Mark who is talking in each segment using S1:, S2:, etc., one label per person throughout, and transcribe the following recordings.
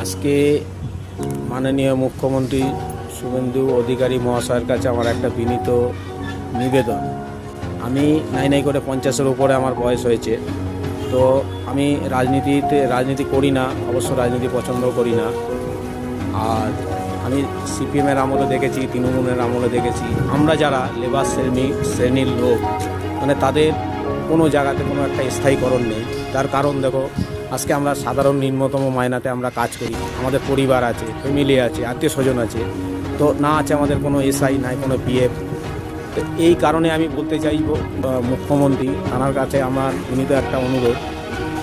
S1: আজকে মাননীয় মুখ্যমন্ত্রী শুভেন্দু অধিকারী মহাশয়ের কাছে আমার একটা বিনীত নিবেদন। আমি নাই করে 50-এর উপরে আমার বয়স হয়েছে, তো আমি রাজনীতি করি না, অবশ্য রাজনীতি পছন্দ করি না। আর আমি সিপিএমের আমলে দেখেছি, তৃণমূলের আমলে দেখেছি, আমরা যারা লেবার শ্রেণীর লোক মানে তাদের কোনো জায়গাতে কোনো একটা স্থায়ীকরণ নেই। তার কারণ দেখো, আজকে আমরা সাধারণ নিম্নতম মায়নাতে আমরা কাজ করি, আমাদের পরিবার আছে, ফ্যামিলি আছে, আত্মীয় স্বজন আছে, তো না আছে আমাদের কোনো এসআই, নাই কোনো পিএফ। তো এই কারণে আমি বলতে চাইব মুখ্যমন্ত্রী তাঁর কাছে আমার বিনীত একটা অনুরোধ,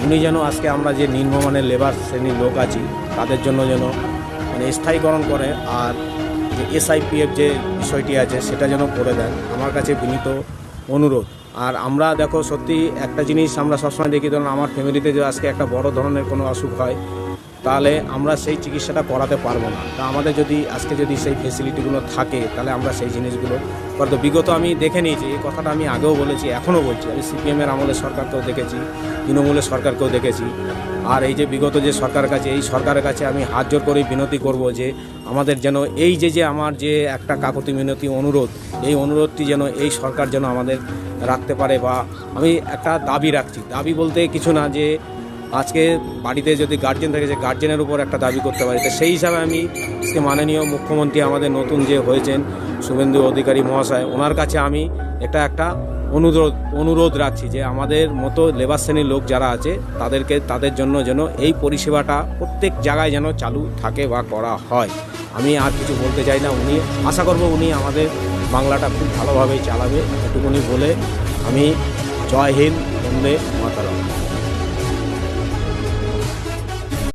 S1: উনি যেন আজকে আমরা যে নিম্নমানের লেবার শ্রেণীর লোক আছি তাদের জন্য যেন মানে স্থায়ীকরণ করে, আর যে এসআইপিএফ যে বিষয়টি আছে সেটা যেন করে দেন, আমার কাছে বিনীত অনুরোধ। আর আমরা দেখো সত্যি একটা জিনিস আমরা সবসময় দেখি, ধরুন আমার ফ্যামিলিতে যে আজকে একটা বড় ধরনের কোনো অসুখ হয়, তাহলে আমরা সেই চিকিৎসাটা করাতে পারবো না। তা আমাদের যদি আজকে যদি সেই ফেসিলিটিগুলো থাকে তাহলে আমরা সেই জিনিসগুলো করতে। বিগত আমি দেখে নিয়েছি, এই কথাটা আমি আগেও বলেছি, এখনও বলছি, আমি সিপিএমের আমলের সরকারকেও দেখেছি, তৃণমূলের সরকারকেও দেখেছি। আর এই যে বিগত যে সরকারের কাছে, এই সরকারের কাছে আমি হাত জোর করে বিনতি করব যে আমাদের যেন এই যে আমার যে একটা কাকুতি মিনতি অনুরোধ, এই অনুরোধটি যেন এই সরকার যেন আমাদের রাখতে পারে। বা আমি একটা দাবি রাখছি, দাবি বলতে কিছু না, যে আজকে বাড়িতে যদি গার্জেন থাকে, যে গার্জেনের উপর একটা দাবি করতে পারি, তো সেই হিসাবে আমি আজকে মাননীয় মুখ্যমন্ত্রী আমাদের নতুন যে হয়েছেন শুভেন্দু অধিকারী মহাশয়, ওনার কাছে আমি একটা অনুরোধ রাখছি যে আমাদের মতো লেবার শ্রেণীর লোক যারা আছে তাদের জন্য যেন এই পরিষেবাটা প্রত্যেক জায়গায় যেন চালু থাকে বা করা হয়। আমি আর কিছু বলতে চাই না। উনি আশা করব উনি আমাদের বাংলাটা খুব ভালোভাবেই চালাবে, এটুকুনি বলে আমি জয় হিন্দ, বন্দে মাতরম।